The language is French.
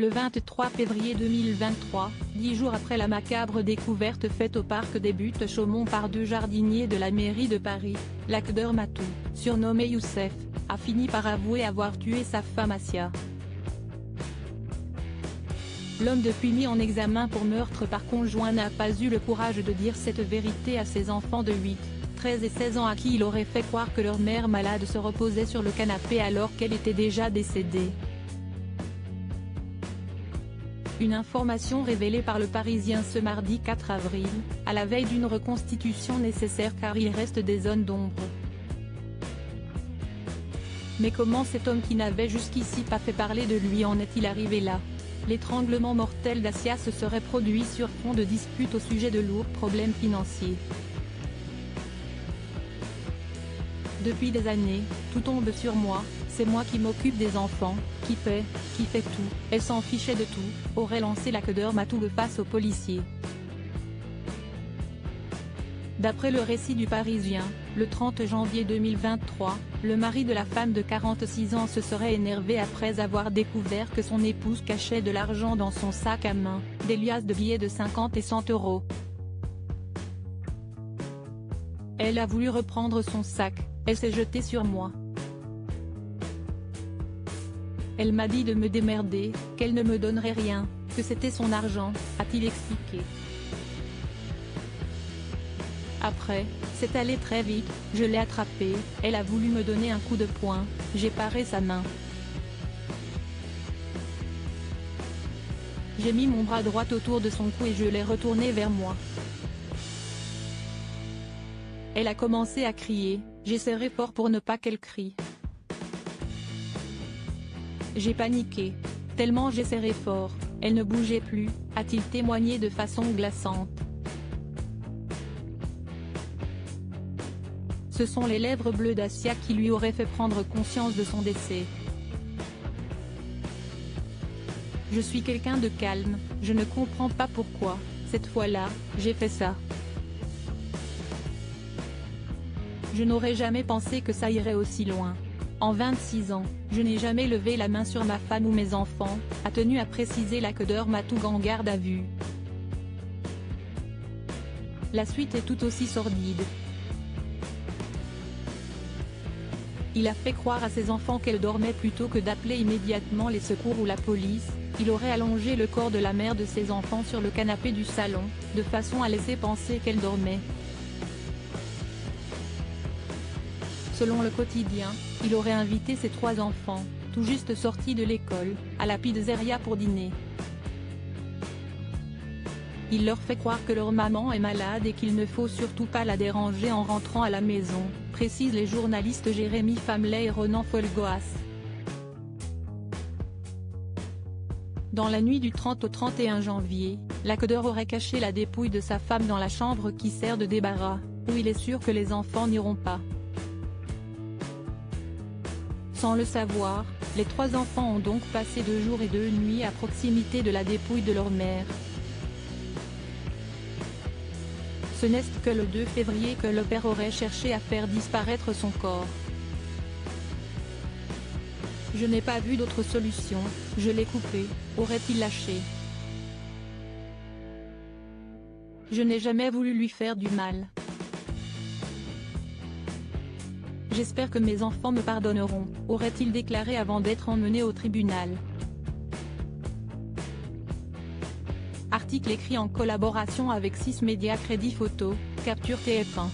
Le 23 février 2023, 10 jours après la macabre découverte faite au parc des Buttes-Chaumont par deux jardiniers de la mairie de Paris, l'Akder Matou, surnommé Youssef, a fini par avouer avoir tué sa femme Assia. L'homme depuis mis en examen pour meurtre par conjoint n'a pas eu le courage de dire cette vérité à ses enfants de 8, 13 et 16 ans à qui il aurait fait croire que leur mère malade se reposait sur le canapé alors qu'elle était déjà décédée. Une information révélée par Le Parisien ce mardi 4 avril, à la veille d'une reconstitution nécessaire car il reste des zones d'ombre. Mais comment cet homme qui n'avait jusqu'ici pas fait parler de lui en est-il arrivé là? L'étranglement mortel d'Assia se serait produit sur fond de disputes au sujet de lourds problèmes financiers. Depuis des années, tout tombe sur moi, c'est moi qui m'occupe des enfants, qui fait tout, elle s'en fichait de tout, aurait lancé l'Akder Matou face aux policiers. D'après le récit du Parisien, le 30 janvier 2023, le mari de la femme de 46 ans se serait énervé après avoir découvert que son épouse cachait de l'argent dans son sac à main, des liasses de billets de 50 et 100 euros. Elle a voulu reprendre son sac, elle s'est jetée sur moi. Elle m'a dit de me démerder, qu'elle ne me donnerait rien, que c'était son argent, a-t-il expliqué. Après, c'est allé très vite, je l'ai attrapée, elle a voulu me donner un coup de poing, j'ai paré sa main. J'ai mis mon bras droit autour de son cou et je l'ai retourné vers moi. Elle a commencé à crier, j'ai serré fort pour ne pas qu'elle crie. J'ai paniqué. Tellement j'ai serré fort, elle ne bougeait plus, a-t-il témoigné de façon glaçante. Ce sont les lèvres bleues d'Assia qui lui auraient fait prendre conscience de son décès. Je suis quelqu'un de calme, je ne comprends pas pourquoi, cette fois-là, j'ai fait ça. Je n'aurais jamais pensé que ça irait aussi loin. En 26 ans, je n'ai jamais levé la main sur ma femme ou mes enfants, a tenu à préciser l'Akder Matou en garde à vue. La suite est tout aussi sordide. Il a fait croire à ses enfants qu'elle dormait plutôt que d'appeler immédiatement les secours ou la police, il aurait allongé le corps de la mère de ses enfants sur le canapé du salon, de façon à laisser penser qu'elle dormait. Selon le quotidien, il aurait invité ses 3 enfants, tout juste sortis de l'école, à la pizzeria pour dîner. Il leur fait croire que leur maman est malade et qu'il ne faut surtout pas la déranger en rentrant à la maison, précisent les journalistes Jérémy Famlet et Ronan Folgoas. Dans la nuit du 30 au 31 janvier, l'Akder aurait caché la dépouille de sa femme dans la chambre qui sert de débarras, où il est sûr que les enfants n'iront pas. Sans le savoir, les 3 enfants ont donc passé 2 jours et 2 nuits à proximité de la dépouille de leur mère. Ce n'est que le 2 février que le père aurait cherché à faire disparaître son corps. Je n'ai pas vu d'autre solution, je l'ai coupé, aurait-il lâché. Je n'ai jamais voulu lui faire du mal. J'espère que mes enfants me pardonneront, aurait-il déclaré avant d'être emmené au tribunal. Article écrit en collaboration avec 6 médias Crédit Photo, Capture TF1.